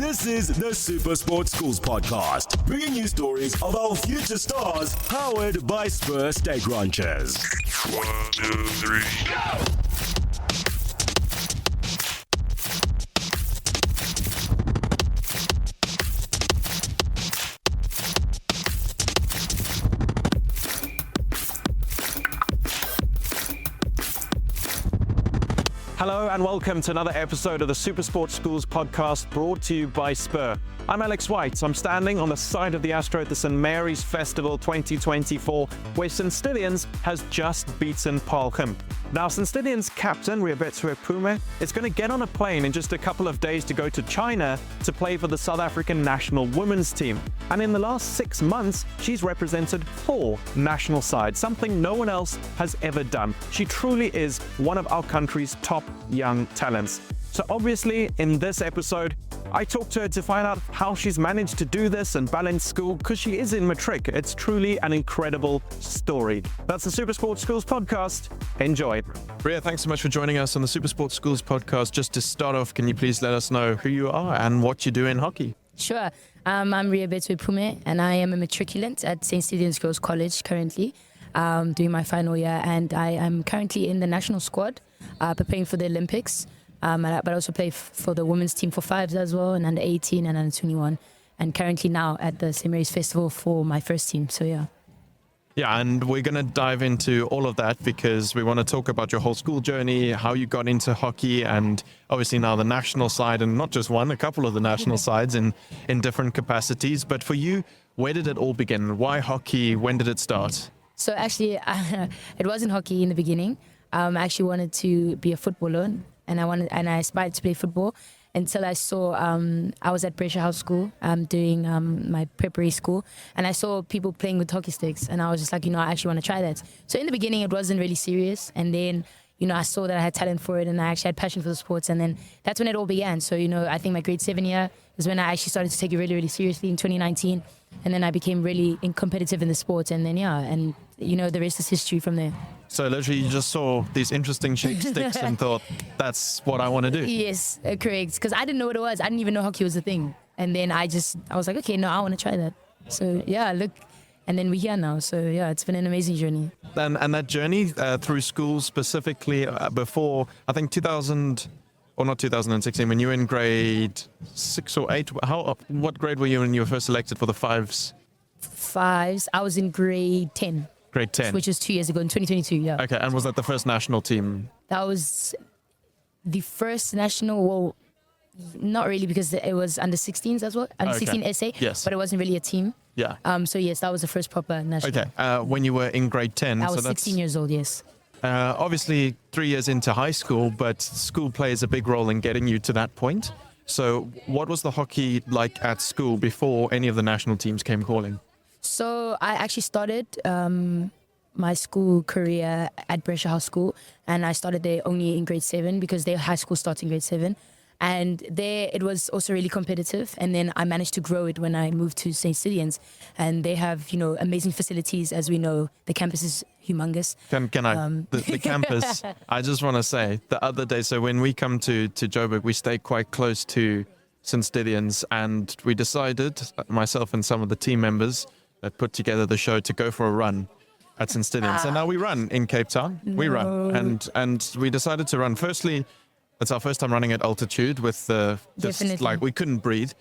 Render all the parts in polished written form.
This is the Super Sports Schools podcast, bringing you stories of our future stars, powered by Spur Steak Ranchers. 1, 2, 3, go! Hello and welcome to another episode of the Super Sports Schools podcast brought to you by Spur. I'm Alex White. I'm standing on the side of the Astro at the St. Mary's Festival 2024, where St. Stithians has just beaten Paarlgem. Now, St. Stithians captain Remarkable Rea Phume is going to get on a plane in just a couple of days to go to China to play for the South African national women's team. And in the last 6 months, she's represented 4 national sides, something no one else has ever done. She truly is one of our country's top young talents. So obviously, in this episode, I talked to her to find out how she's managed to do this and balance school, because she is in matric. It's truly an incredible story. That's the Super Sports Schools podcast. Enjoy. Rea, thanks so much for joining us on the Super Sports Schools podcast. Just to start off, can you please let us know who you are and what you do in hockey? Sure. I'm Remarkable Rea Phume, and I am a matriculant at St. Stithians Girls College currently, doing my final year, and I am currently in the national squad, preparing for the Olympics. But I also play for the women's team for fives as well, and under 18 and under 21, and currently now at the St. Mary's Festival for my first team. So yeah. Yeah, and we're going to dive into all of that because we want to talk about your whole school journey, how you got into hockey, and obviously now the national side, and not just one, a couple of the national sides in different capacities. But for you, where did it all begin? Why hockey? When did it start? So actually, it wasn't hockey in the beginning. I actually wanted to be a footballer, and I aspired to play football until I saw, I was at Pressure House School doing my preparatory school, and I saw people playing with hockey sticks, and I was just like, I actually want to try that. So in the beginning, it wasn't really serious, and then, I saw that I had talent for it, and I actually had passion for the sports, and then that's when it all began. So, I think my grade 7 year is when I actually started to take it really, really seriously in 2019, and then I became really competitive in the sport, and then, the rest is history from there. So literally you just saw these interesting shaped sticks and thought, that's what I want to do. Yes, correct. Because I didn't know what it was. I didn't even know hockey was a thing. And then I was like, okay, no, I want to try that. So yeah, look. And then we're here now. So yeah, it's been an amazing journey. And that journey through school specifically before, I think 2016, when you were in grade 6 or 8, what grade were you when you were first selected for the fives? Fives, I was in grade 10. Grade 10. Which was 2 years ago in 2022, yeah. Okay, and was that the first national team? That was the first national, well, not really, because it was under 16s as well, under 16 SA, yes. But it wasn't really a team. Yeah. So yes, that was the first proper national. Okay, when you were in grade 10. I was 16 years old, yes. Obviously 3 years into high school, but school plays a big role in getting you to that point. So what was the hockey like at school before any of the national teams came calling? So I actually started my school career at Pressure House School, and I started there only in grade 7 because their high school starts in grade 7. And there it was also really competitive, and then I managed to grow it when I moved to St. Stithians, and they have amazing facilities. As we know, the campus is humongous. Can I the campus? I just want to say the other day. So when we come to Joburg, we stay quite close to St. Stithians, and we decided, myself and some of the team members that put together the show, to go for a run at St. Stithians. And now we run in Cape Town. No. We run, and we decided to run. Firstly, it's our first time running at altitude with just like we couldn't breathe.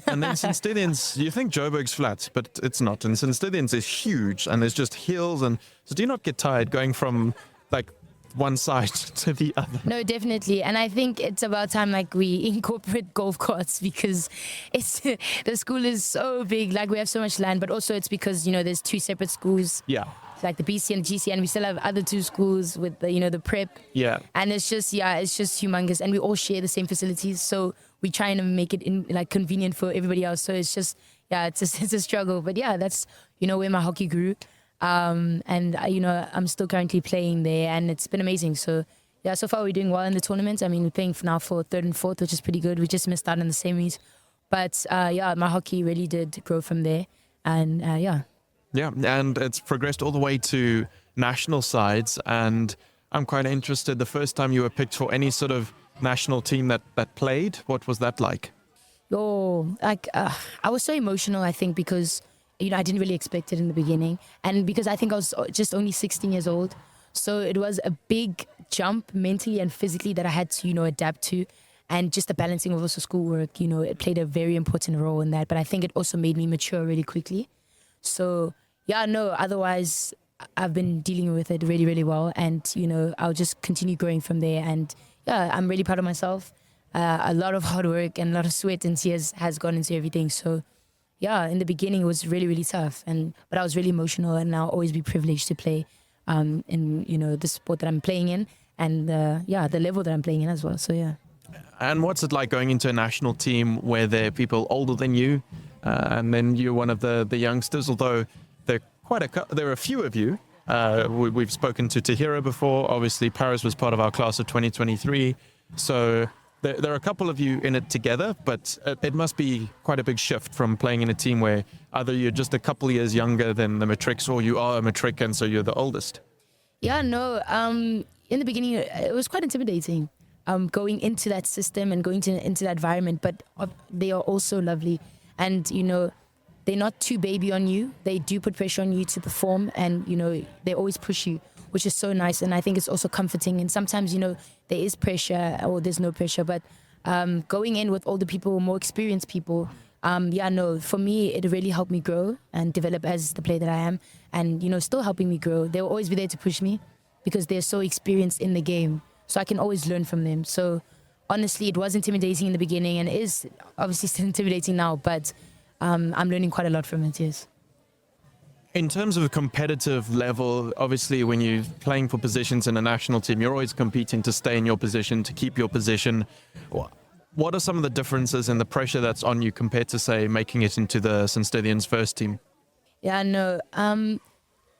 And then St. Stithians, you think Joburg's flat, but it's not. And St. Stithians is huge, and there's just hills. And so do you not get tired going from like one side to the other? No, definitely. And I think it's about time we incorporate golf carts, because the school is so big. Like, we have so much land, but also it's because there's 2 separate schools. Yeah. Like the BC and GC, and we still have other 2 schools with the prep. Yeah. And it's just humongous, and we all share the same facilities, so we try and make it convenient for everybody else. So it's just it's a struggle, but yeah, that's where my hockey grew. And I'm still currently playing there, and it's been amazing. So yeah, so far we're doing well in the tournament. I mean, we're playing now for 3rd and 4th, which is pretty good. We just missed out in the semis, but my hockey really did grow from there, and yeah. Yeah, and it's progressed all the way to national sides, and I'm quite interested. The first time you were picked for any sort of national team that played, what was that like? I was so emotional, I think, because, I didn't really expect it in the beginning. And because I think I was just only 16 years old. So it was a big jump mentally and physically that I had to, adapt to. And just the balancing of also schoolwork, it played a very important role in that. But I think it also made me mature really quickly. So, yeah, no, otherwise, I've been dealing with it really, really well. And, I'll just continue growing from there. And, yeah, I'm really proud of myself. A lot of hard work and a lot of sweat and tears has gone into everything. So, yeah, in the beginning, it was really, really tough. But I was really emotional, and I'll always be privileged to play in, the sport that I'm playing in. And, the level that I'm playing in as well. So, yeah. And what's it like going into a national team where there are people older than you, and then you're one of the youngsters? Although there are a few of you. We've spoken to Tahira before. Obviously, Paris was part of our class of 2023. So there are a couple of you in it together, but it must be quite a big shift from playing in a team where either you're just a couple of years younger than the matrics, or you are a matric and so you're the oldest. Yeah, no. In the beginning, it was quite intimidating. Going into that system and going into that environment, but they are also lovely, and they're not too baby on you. They do put pressure on you to perform, and they always push you, which is so nice. And I think it's also comforting. And sometimes there is pressure or there's no pressure, but going in with older people, more experienced people, for me it really helped me grow and develop as the player that I am, and still helping me grow. They'll always be there to push me because they're so experienced in the game. So I can always learn from them. So honestly, it was intimidating in the beginning, and it is obviously still intimidating now, but I'm learning quite a lot from it, yes. In terms of a competitive level, obviously when you're playing for positions in a national team, you're always competing to stay in your position, to keep your position. What are some of the differences in the pressure that's on you compared to, say, making it into the St. Stithians first team? Yeah, no.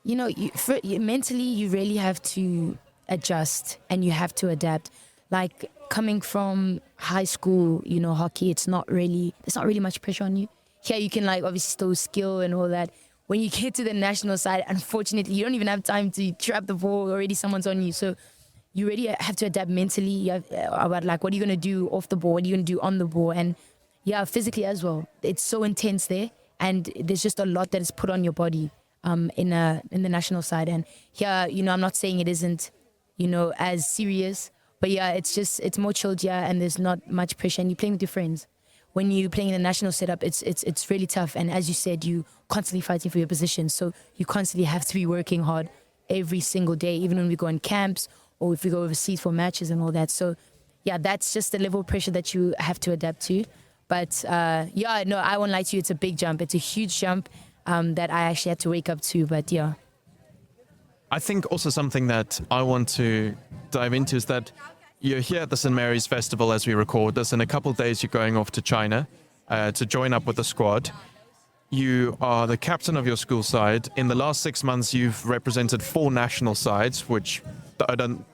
Mentally, you really have to adjust and you have to adapt. Like coming from high school, hockey, there's not really much pressure on you. Here you can obviously still skill and all that. When you get to the national side, unfortunately, you don't even have time to trap the ball. Already someone's on you. So you really have to adapt mentally. You have, about what are you going to do off the ball? What are you going to do on the ball? And yeah, physically as well. It's so intense there. And there's just a lot that is put on your body in the national side. And here, I'm not saying it isn't, as serious. But yeah, it's more chilled, yeah, and there's not much pressure, and you're playing with your friends. When you're playing in the national setup, it's really tough. And as you said, you constantly fighting for your position. So you constantly have to be working hard every single day, even when we go on camps or if we go overseas for matches and all that. So yeah, that's just the level of pressure that you have to adapt to. But I won't lie to you, it's a big jump. It's a huge jump that I actually had to wake up to, but yeah. I think also something that I want to dive into is that you're here at the St. Mary's Festival as we record this. In a couple of days, you're going off to China to join up with the squad. You are the captain of your school side. In the last 6 months, you've represented 4 national sides, which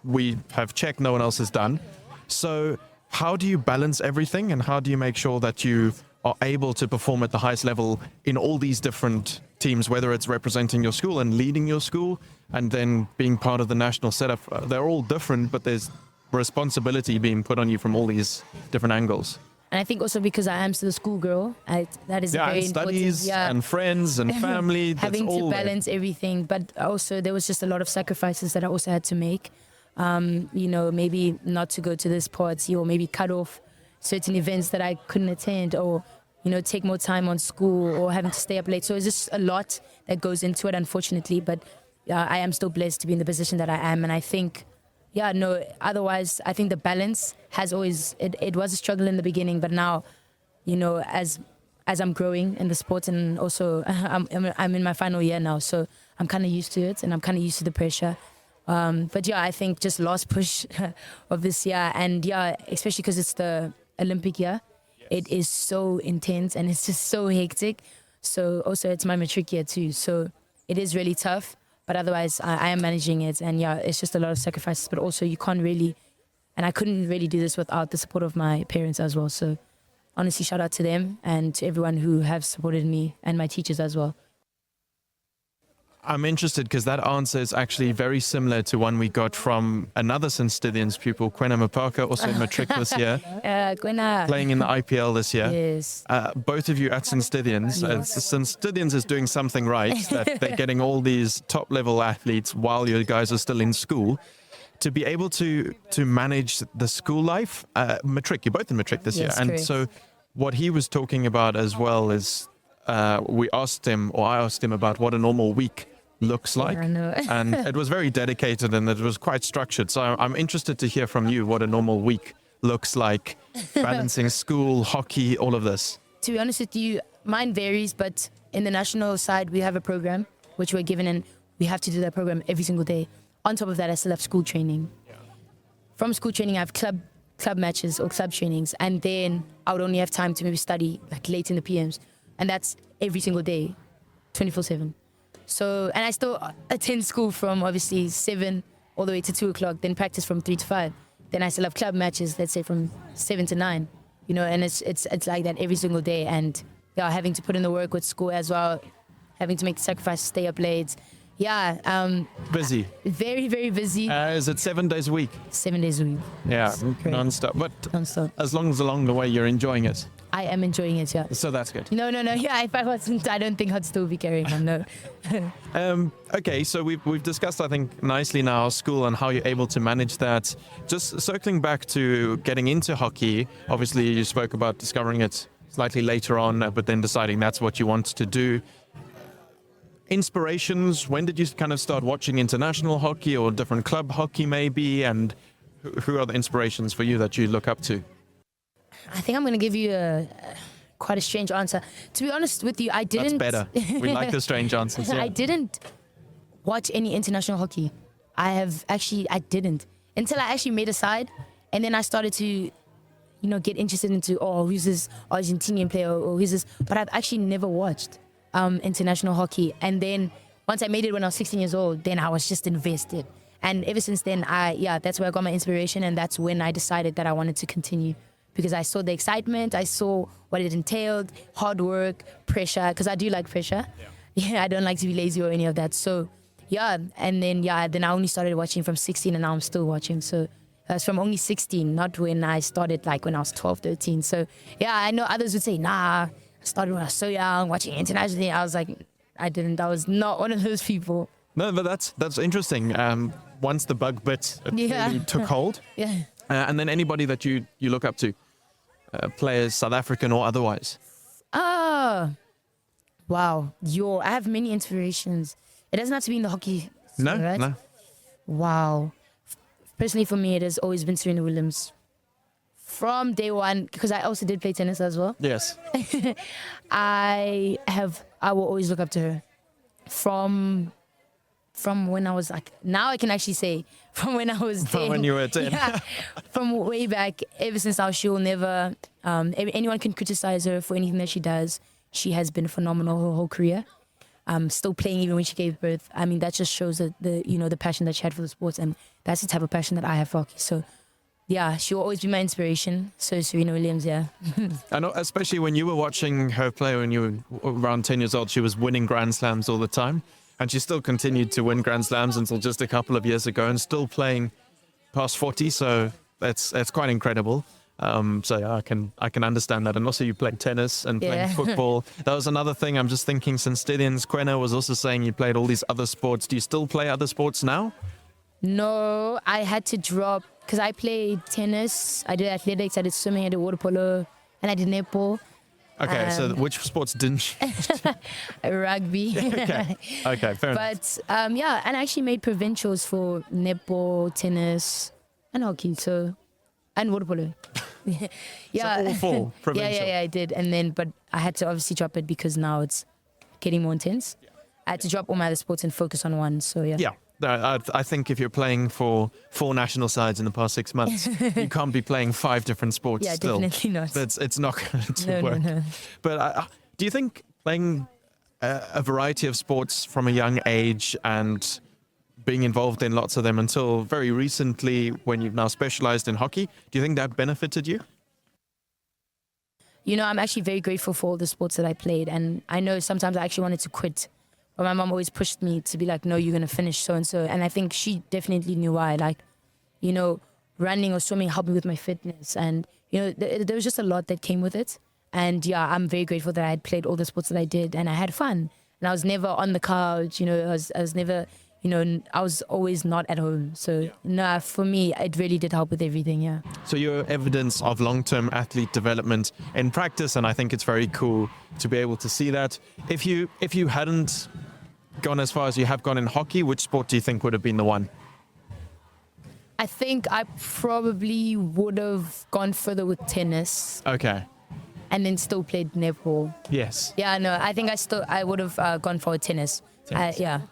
we have checked no one else has done. So how do you balance everything, and how do you make sure that you are able to perform at the highest level in all these different teams, whether it's representing your school and leading your school and then being part of the national setup? They're all different, but there's responsibility being put on you from all these different angles. And I think also because I am still a schoolgirl, that is very and studies, important. and friends and family. Having to balance everything, but also there was just a lot of sacrifices that I also had to make. Maybe not to go to this party, or maybe cut off certain events that I couldn't attend, or take more time on school, or having to stay up late. So it's just a lot that goes into it, unfortunately. But I am still blessed to be in the position that I am, and I think. Otherwise, I think the balance has always, it was a struggle in the beginning, but now, as I'm growing in the sport, and also I'm in my final year now, so I'm kind of used to it, and I'm kind of used to the pressure. But yeah, I think just last push of this year, and yeah, especially because it's the Olympic year, it is so intense and it's just so hectic. So also it's my matric year too, so it is really tough. But otherwise, I am managing it. And yeah, it's just a lot of sacrifices. But also, you can't really, and I couldn't really do this without the support of my parents as well. So honestly, shout out to them and to everyone who have supported me, and my teachers as well. I'm interested because that answer is actually very similar to one we got from another St. Stithians pupil, Kwena Mapaka, also in matric this year, Gwena. playing in the IPL this year. Yes. Both of you at St. Stithians. St. Stithians is doing something right, that they're getting all these top-level athletes while you guys are still in school. To be able to manage the school life, matric, you're both in matric this year. And correct. so what he was talking about as well is I asked him about what a normal week looks like. I know. And it was very dedicated and it was quite structured. So I'm interested to hear from you what a normal week looks like, balancing school, hockey, all of this. To be honest with you, mine varies, but in the national side, we have a program which we're given, and we have to do that program every single day. On top of that, I still have school training. From school training, I have club matches or club trainings, and then I would only have time to maybe study like late in the PMs, and that's every single day, 24/7. So, and I still attend school from obviously 7 all the way to 2 o'clock, then practice from 3 to 5. Then I still have club matches, let's say from 7 to 9, you know, and it's like that every single day. And yeah, having to put in the work with school as well, having to make the sacrifice, stay up late. Yeah. Busy. Very, very busy. Is it 7 days a week? 7 days a week. Yeah, Correct. non-stop. But Non-stop. as long as along the way you're enjoying it. I am enjoying it, yeah. So that's good. No. Yeah, if I wasn't, I don't think I'd still be carrying on, no. Okay, so we've discussed, I think, nicely now school and how you're able to manage that. Just circling back to getting into hockey, obviously you spoke about discovering it slightly later on, but then deciding that's what you want to do. Inspirations, when did you kind of start watching international hockey or different club hockey maybe, and who are the inspirations for you that you look up to? I think I'm going to give you quite a strange answer. To be honest with you, I didn't... That's better. We like the strange answers. Yeah. I didn't watch any international hockey. I didn't. Until I actually made a side, and then I started to, get interested into, who's this Argentinian player, or who's this... But I've actually never watched international hockey. And then once I made it when I was 16 years old, then I was just invested. And ever since then, that's where I got my inspiration, and that's when I decided that I wanted to continue. Because I saw the excitement, I saw what it entailed, hard work, pressure, because I do like pressure. Yeah, I don't like to be lazy or any of that. So, then I only started watching from 16, and now I'm still watching. So, that's from only 16, not when I started, like when I was 12, 13. So, I know others would say, nah, I started when I was so young, watching internationally. I was like, I didn't. I was not one of those people. No, but that's interesting. Once the bug bit, it really took hold. Yeah. And then anybody that you look up to? Players, South African or otherwise? Wow. I have many inspirations. It doesn't have to be in the hockey. No, right? no. Wow. Personally, for me, it has always been Serena Williams. From day one, because I also did play tennis as well. Yes. I will always look up to her. From when I was like, now I can actually say, from when I was 10. From when you were 10. Yeah, from way back, ever since now, she will never, anyone can criticize her for anything that she does. She has been phenomenal her whole career. Still playing even when she gave birth. I mean, that just shows that the passion that she had for the sports, and that's the type of passion that I have for hockey. So, yeah, she will always be my inspiration. So Serena Williams, yeah. I know, especially when you were watching her play when you were around 10 years old, she was winning Grand Slams all the time. And she still continued to win Grand Slams until just a couple of years ago, and still playing past 40. So that's quite incredible. I can understand that. And also you played tennis and playing football. That was another thing. I'm just thinking, St. Stithians, Kwena was also saying you played all these other sports. Do you still play other sports now? No, I had to drop because I played tennis, I did athletics, I did swimming, I did water polo, and I did netball. Okay, so which sports didn't you? Rugby. Okay, fair enough. But and I actually made provincials for netball, tennis, and hockey. And water polo. So all four provincial. Yeah, I did. And then, but I had to obviously drop it because now it's getting more intense. I had to drop all my other sports and focus on one. So yeah. Yeah. I think if you're playing for 4 national sides in the past 6 months, you can't be playing 5 different sports still. Yeah, definitely not. It's not going to work. No. But do you think playing a variety of sports from a young age and being involved in lots of them until very recently when you've now specialized in hockey, do you think that benefited you? I'm actually very grateful for all the sports that I played. And I know sometimes I actually wanted to quit But my mom always pushed me to be like, no, you're going to finish so and so. And I think she definitely knew why. Like, you know, running or swimming helped me with my fitness. And, you know, there was just a lot that came with it. And yeah, I'm very grateful that I had played all the sports that I did and I had fun. And I was never on the couch, you know, I was never, you know, I was always not at home. So no, for me, it really did help with everything, yeah. So you're evidence of long-term athlete development in practice, and I think it's very cool to be able to see that. If you hadn't gone as far as you have gone in hockey, which sport do you think would have been the one? I think I probably would have gone further with tennis Okay. and then still played netball. Yes. Yeah, no, I think I would have gone for tennis. Yeah,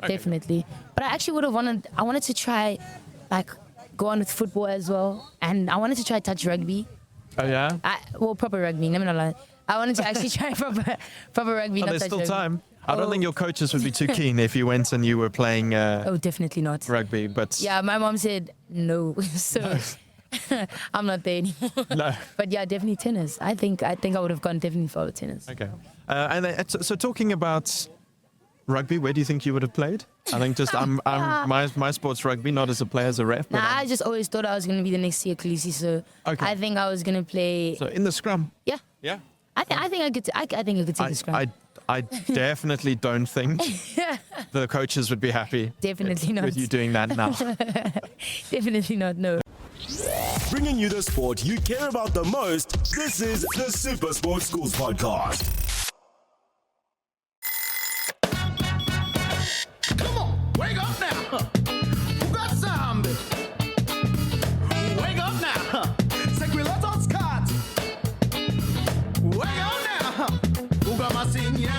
definitely. But I actually would have I wanted to try, like, go on with football as well. And I wanted to try touch rugby. Oh, yeah? Proper rugby, let me not lie. I wanted to actually try proper rugby. Oh, not there's touch still rugby. time. I don't think your coaches would be too keen if you went and you were playing Oh, definitely not. rugby, but Yeah, my mom said no. So I'm not there anymore. no. But yeah, definitely tennis. I think I would have gone definitely for tennis. Okay. And then, so talking about rugby, where do you think you would have played? I think just my sport's rugby, not as a player, as a ref. But I just always thought I was going to be the next Sia Khaleesi, so Okay. I think I was going to play. so in the scrum. Yeah, Yeah. I think I could. I think I could take the scrum. I definitely don't think the coaches would be happy Definitely not. with you doing that now. Definitely not. No. Bringing you the sport you care about the most, this is the Super Sports Schools Podcast. Come on, wake up now. Who got zombie? Wake up now. Sequilatos cat. Wake up now. Who got my senior?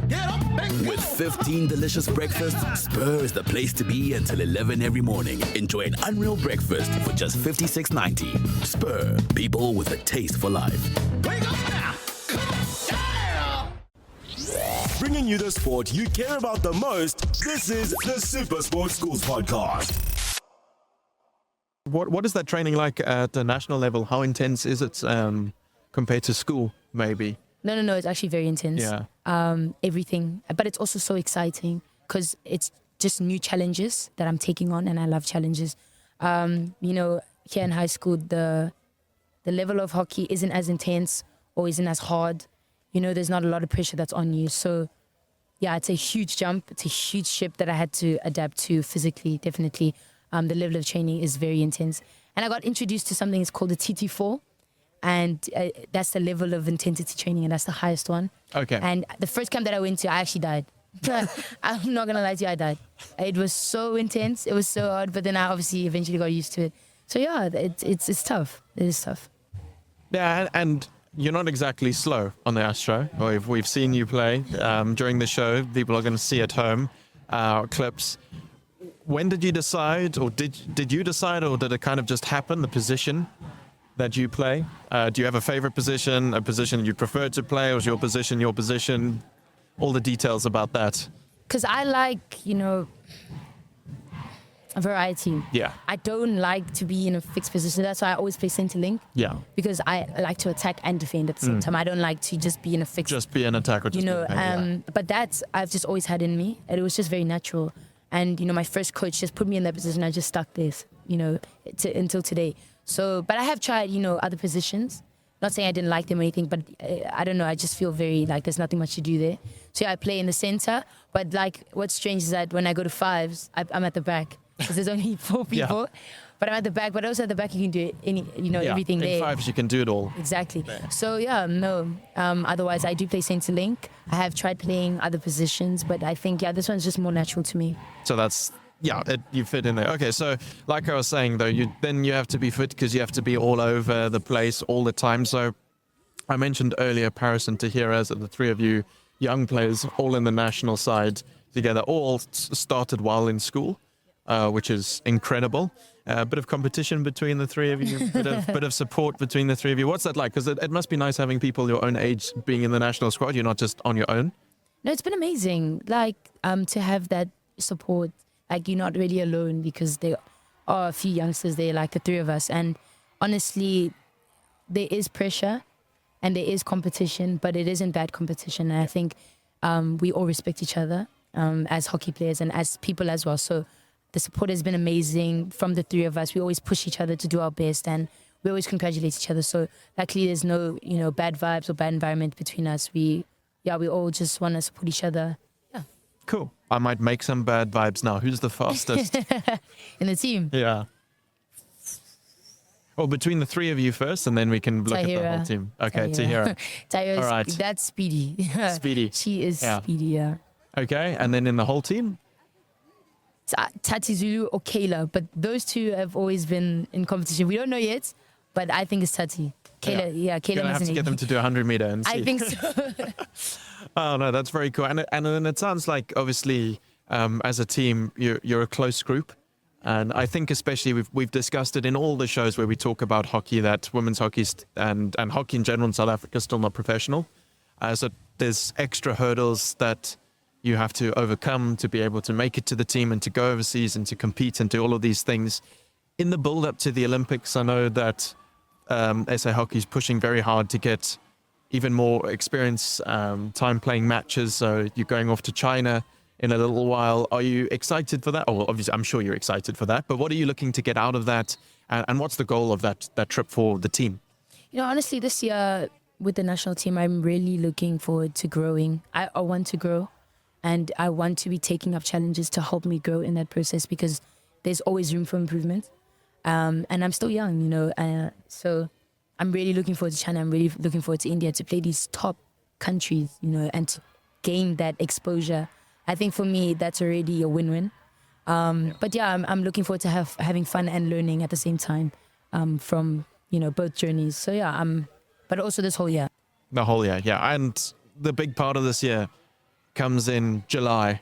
Get up and With 15 delicious breakfasts, Spur is the place to be until 11 every morning. Enjoy an unreal breakfast for just $56.90. Spur, people with a taste for life. wake up now. Come on, yeah. Bringing you the sport you care about the most, this is the Super Sports Schools Podcast. What is that training like at the national level? How intense is it compared to school, maybe? No. It's actually very intense. Yeah. Everything, but it's also so exciting because it's just new challenges that I'm taking on, and I love challenges. You know, here in high school, the level of hockey isn't as intense or isn't as hard. You know, there's not a lot of pressure that's on you. So, yeah, it's a huge jump. It's a huge shift that I had to adapt to physically, definitely. The level of training is very intense. And I got introduced to something that's called the TT4. And that's the level of intensity training, and that's the highest one. Okay. And the first camp that I went to, I actually died. I'm not going to lie to you, I died. It was so intense. It was so hard. But then I obviously eventually got used to it. So, yeah, it's tough. It is tough. Yeah, and you're not exactly slow on the Astro. We've seen you play during the show. People are going to see at home clips. When did you decide, or did you decide, or did it kind of just happen, the position that you play? Do you have a favorite position, a position you prefer to play, or is your position? All the details about that. Because I like, you know, a variety. Yeah. I don't like to be in a fixed position. That's why I always play center link. Yeah. Because I like to attack and defend at the same time. I don't like to just be in a fixed. Just be an attacker. You know, but that's I've just always had in me, and it was just very natural. And you know, my first coach just put me in that position. I just stuck this, you know, until today. So, but I have tried, you know, other positions. Not saying I didn't like them or anything, but I don't know. I just feel very like there's nothing much to do there. So yeah, I play in the center. But like, what's strange is that when I go to fives, I'm at the back because there's only 4 people. Yeah. But I'm at the back. But also at the back, you can do everything in there. fives you can do it all. Exactly. So yeah, no. Otherwise, I do play center link. I have tried playing other positions, but I think this one's just more natural to me. So that's you fit in there. Okay, so like I was saying though, you have to be fit because you have to be all over the place all the time. So I mentioned earlier Paris and Tahira, the three of you young players, all in the national side together, all started while in school, which is incredible. A bit of competition between the three of you, bit of support between the three of you. What's that like? Because it must be nice having people your own age being in the national squad. You're not just on your own. No, it's been amazing. Like to have that support. Like you're not really alone because there are a few youngsters there, like the three of us. And honestly, there is pressure and there is competition, but it isn't bad competition. And I think we all respect each other as hockey players and as people as well. So the support has been amazing from the three of us. We always push each other to do our best, and we always congratulate each other. So luckily, there's no bad vibes or bad environment between us. We all just want to support each other. Yeah. Cool. I might make some bad vibes now. Who's the fastest? In the team. Yeah. Well, between the three of you first, and then we can look at the whole team. Okay, Tahira. Tahira's, All right. That's Speedy. Speedy. She is Speedy, yeah. Okay, and then in the whole team? Tati Zulu or Kayla, but those two have always been in competition. We don't know yet, but I think it's Tati. Kayla, Kayla. You're gonna have to get them to do 100 meter and see. I think so. Oh no, that's very cool. And then it sounds like obviously as a team you're a close group, and I think especially we've discussed it in all the shows where we talk about hockey that women's hockey and hockey in general in South Africa is still not professional. So there's extra hurdles that you have to overcome to be able to make it to the team and to go overseas and to compete and do all of these things. In the build up to the Olympics, I know that SA Hockey is pushing very hard to get even more experience, time playing matches. So you're going off to China in a little while. Are you excited for that? Oh, well, obviously, I'm sure you're excited for that. But what are you looking to get out of that? And what's the goal of that trip for the team? Honestly, this year with the national team, I'm really looking forward to growing. I want to grow. And I want to be taking up challenges to help me grow in that process, because there's always room for improvement. And I'm still young, so I'm really looking forward to China. I'm really looking forward to India to play these top countries, and to gain that exposure. I think for me, that's already a win-win. But yeah, I'm looking forward to having fun and learning at the same time from, both journeys. So yeah, but also this whole year. The whole year, yeah. And the big part of this year comes in July.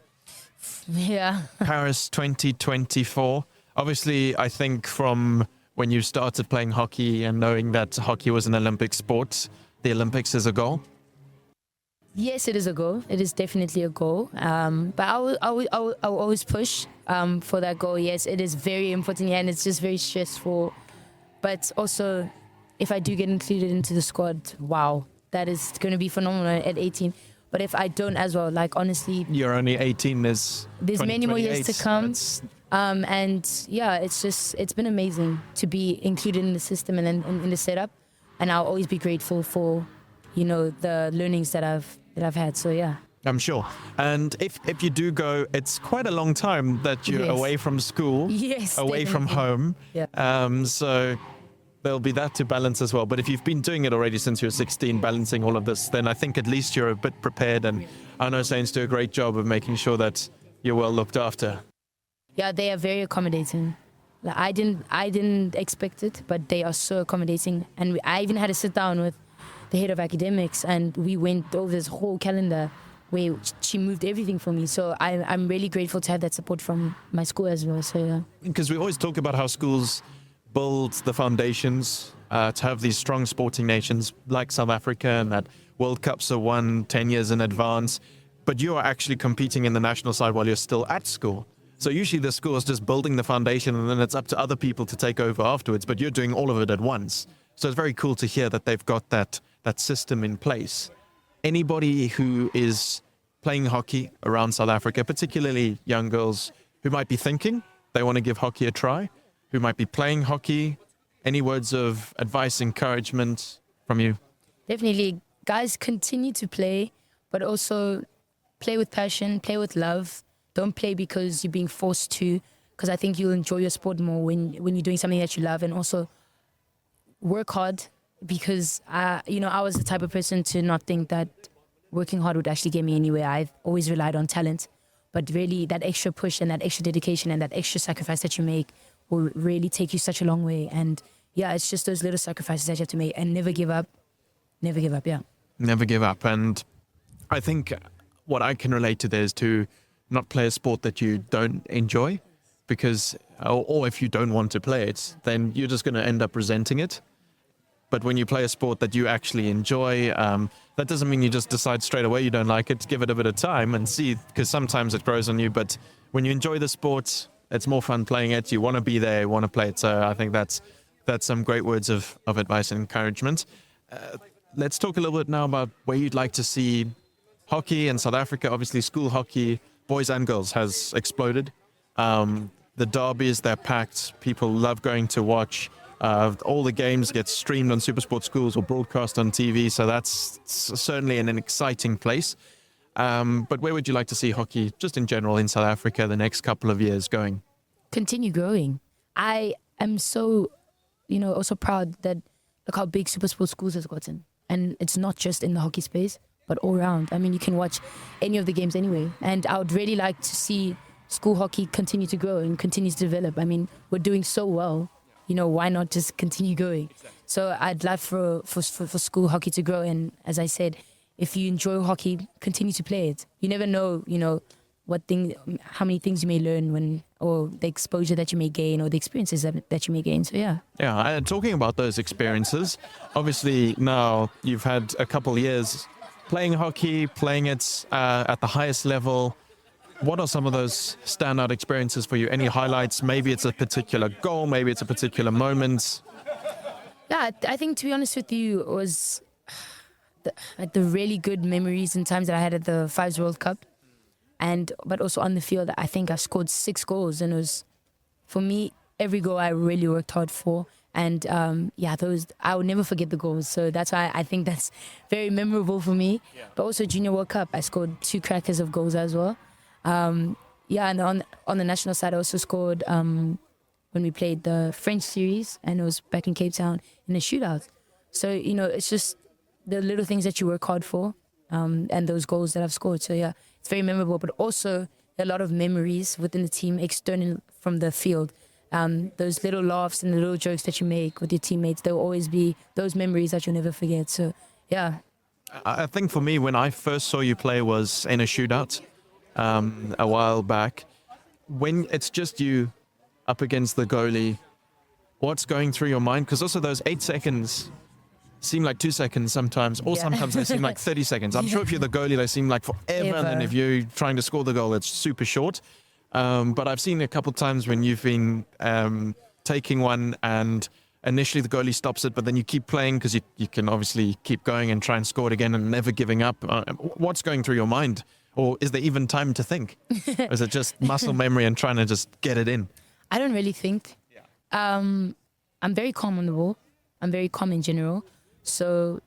Yeah. Paris 2024. Obviously, I think from when you started playing hockey and knowing that hockey was an Olympic sport, the Olympics is a goal. Yes, it is a goal. It is definitely a goal. But I will always push for that goal. Yes, it is very important, and it's just very stressful. But also, if I do get included into the squad, wow, that is going to be phenomenal at 18. But if I don't as well, honestly... You're only 18, there's many more years to come. And yeah, it's been amazing to be included in the system and in the setup. And I'll always be grateful for, the learnings that I've had. So yeah. I'm sure. And if you do go, it's quite a long time that you're away from school, away from home. Yeah. So there'll be that to balance as well. But if you've been doing it already since you were 16, balancing all of this, then I think at least you're a bit prepared. And I know Saints do a great job of making sure that you're well looked after. Yeah, they are very accommodating. I didn't expect it, but they are so accommodating. And I even had to sit down with the head of academics, and we went over this whole calendar where she moved everything for me. So I'm really grateful to have that support from my school as well. So yeah. Because we always talk about how schools build the foundations to have these strong sporting nations like South Africa, and that World Cups are won 10 years in advance. But you are actually competing in the national side while you're still at school. So usually the school is just building the foundation, and then it's up to other people to take over afterwards. But you're doing all of it at once. So it's very cool to hear that they've got that system in place. Anybody who is playing hockey around South Africa, particularly young girls who might be thinking they want to give hockey a try, who might be playing hockey, any words of advice, encouragement from you? Definitely. Guys, continue to play, but also play with passion, play with love. Don't play because you're being forced to, because I think you'll enjoy your sport more when you're doing something that you love. And also work hard, because I was the type of person to not think that working hard would actually get me anywhere. I've always relied on talent, but really that extra push and that extra dedication and that extra sacrifice that you make will really take you such a long way. And yeah, it's just those little sacrifices that you have to make, and never give up. Never give up, yeah. Never give up. And I think what I can relate to there is to not play a sport that you don't enjoy, because, or if you don't want to play it, then you're just going to end up resenting it. But when you play a sport that you actually enjoy, that doesn't mean you just decide straight away you don't like it. Give it a bit of time and see, because sometimes it grows on you. But when you enjoy the sport, it's more fun playing it. You want to be there, you want to play it. So I think that's some great words of advice and encouragement. Let's talk a little bit now about where you'd like to see hockey in South Africa, obviously school hockey, boys and girls, has exploded. The derbies, they're packed. People love going to watch. All the games get streamed on SuperSport Schools or broadcast on TV, so that's certainly an exciting place. But where would you like to see hockey, just in general, in South Africa the next couple of years going? Continue growing. I am so, also proud that look how big SuperSport Schools has gotten. And it's not just in the hockey space, but all around. I mean, you can watch any of the games anyway. And I would really like to see school hockey continue to grow and continue to develop. I mean, we're doing so well. Why not just continue going? So I'd love for school hockey to grow. And as I said, if you enjoy hockey, continue to play it. You never know, how many things you may learn or the exposure that you may gain or the experiences that you may gain. So yeah. Yeah, and talking about those experiences, obviously now you've had a couple years playing hockey, playing it at the highest level. What are some of those standout experiences for you? Any highlights? Maybe it's a particular goal, maybe it's a particular moment. Yeah, I think, to be honest with you, it was the really good memories and times that I had at the Fives World Cup. But also on the field, I think I scored 6 goals. And it was, for me, every goal I really worked hard for. And those, I will never forget the goals. So that's why I think that's very memorable for me. Yeah. But also Junior World Cup, I scored 2 crackers of goals as well. And on the national side, I also scored when we played the French series, and it was back in Cape Town in a shootout. So, it's just the little things that you work hard for, and those goals that I've scored. So, yeah, it's very memorable, but also a lot of memories within the team, external from the field. Those little laughs and the little jokes that you make with your teammates, there will always be those memories that you'll never forget. So, yeah. I think for me, when I first saw you play was in a shootout. A while back, when it's just you up against the goalie, what's going through your mind? Because also those 8 seconds seem like 2 seconds sometimes, or sometimes they seem like 30 seconds. I'm sure if you're the goalie, they seem like forever, and then if you're trying to score the goal, it's super short. But I've seen a couple times when you've been taking one and initially the goalie stops it, but then you keep playing because you can obviously keep going and try and score it again and never giving up. What's going through your mind? Or is there even time to think? Or is it just muscle memory and trying to just get it in? I don't really think. I'm very calm on the ball. I'm very calm in general. So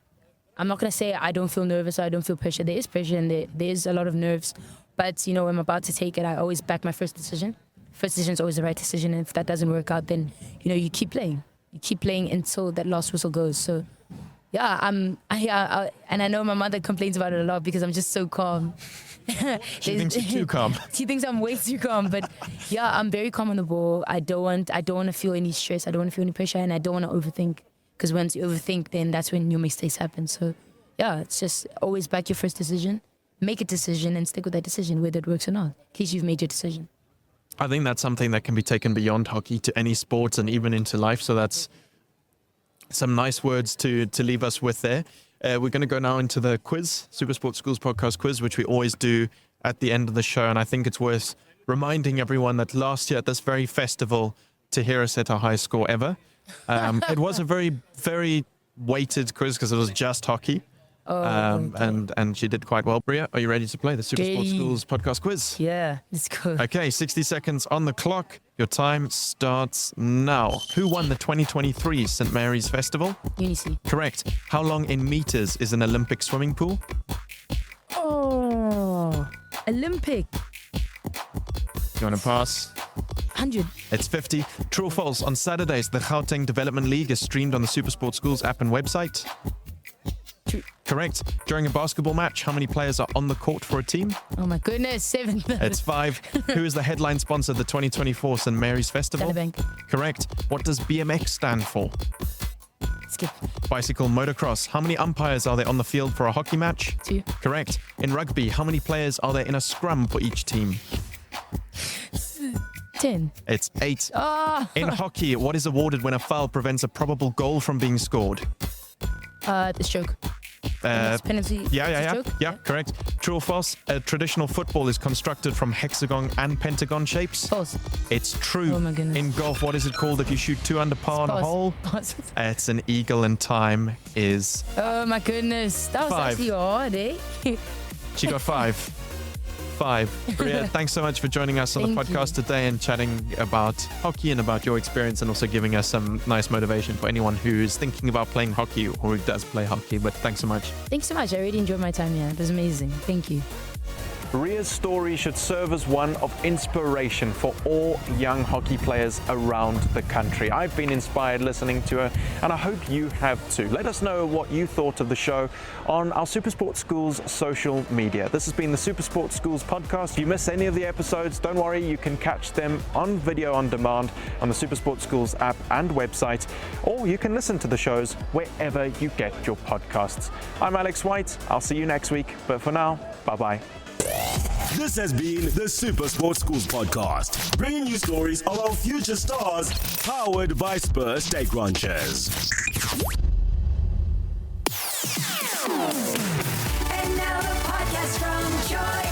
I'm not going to say I don't feel nervous or I don't feel pressure. There is pressure and there is a lot of nerves. But, when I'm about to take it, I always back my first decision. First decision is always the right decision. And if that doesn't work out, then, you keep playing. You keep playing until that last whistle goes. So, yeah, and I know my mother complains about it a lot because I'm just so calm. She thinks you're too calm. She thinks I'm way too calm, but yeah, I'm very calm on the ball. I don't want to feel any stress. I don't want to feel any pressure, and I don't want to overthink. Because once you overthink, then that's when your mistakes happen. So yeah, it's just always back your first decision, make a decision, and stick with that decision, whether it works or not. In case you've made your decision. I think that's something that can be taken beyond hockey to any sports and even into life. So that's some nice words to leave us with there. We're going to go now into the quiz, SuperSport Schools podcast quiz, which we always do at the end of the show. And I think it's worth reminding everyone that last year at this very festival, Tahira set our highest score ever. It was a very, very weighted quiz because it was just hockey. And she did quite well. Rea, are you ready to play the SuperSport Schools podcast quiz? Yeah, let's go. Okay, 60 seconds on the clock. Your time starts now. Who won the 2023 St. Mary's Festival? UniC. Correct. How long in meters is an Olympic swimming pool? Oh, Olympic. You want to pass? 100. It's 50. True or false? On Saturdays, the Gauteng Development League is streamed on the SuperSport Schools app and website. True. Correct. During a basketball match, how many players are on the court for a team? Oh my goodness, 7. It's 5. Who is the headline sponsor of the 2024 St. Mary's Festival? Bank. Correct. What does BMX stand for? Skip. Bicycle motocross. How many umpires are there on the field for a hockey match? 2. Correct. In rugby, how many players are there in a scrum for each team? 10. It's 8. Oh. In hockey, what is awarded when a foul prevents a probable goal from being scored? The stroke. Penalty. Yeah, correct. True or false? Traditional football is constructed from hexagon and pentagon shapes. False. It's true. Oh my goodness. In golf, what is it called if you shoot 2 under par on a hole? Pause. It's an eagle, and time is Oh my goodness. That was 5. actually hard, eh? She got 5. Rea, thanks so much for joining us on the podcast today and chatting about hockey and about your experience, and also giving us some nice motivation for anyone who's thinking about playing hockey or who does play hockey. But thanks so much. Thanks so much. I really enjoyed my time here. It was amazing. Thank you. Rea's story should serve as one of inspiration for all young hockey players around the country. I've been inspired listening to her, and I hope you have too. Let us know what you thought of the show on our Supersport Schools social media. This has been the Supersport Schools podcast. If you miss any of the episodes, don't worry, you can catch them on video on demand on the Supersport Schools app and website, or you can listen to the shows wherever you get your podcasts. I'm Alex White. I'll see you next week, but for now, bye-bye. This has been the Super Sports Schools podcast, bringing you stories of our future stars, powered by Spur Steak Ranchers. And now the podcast from Joy.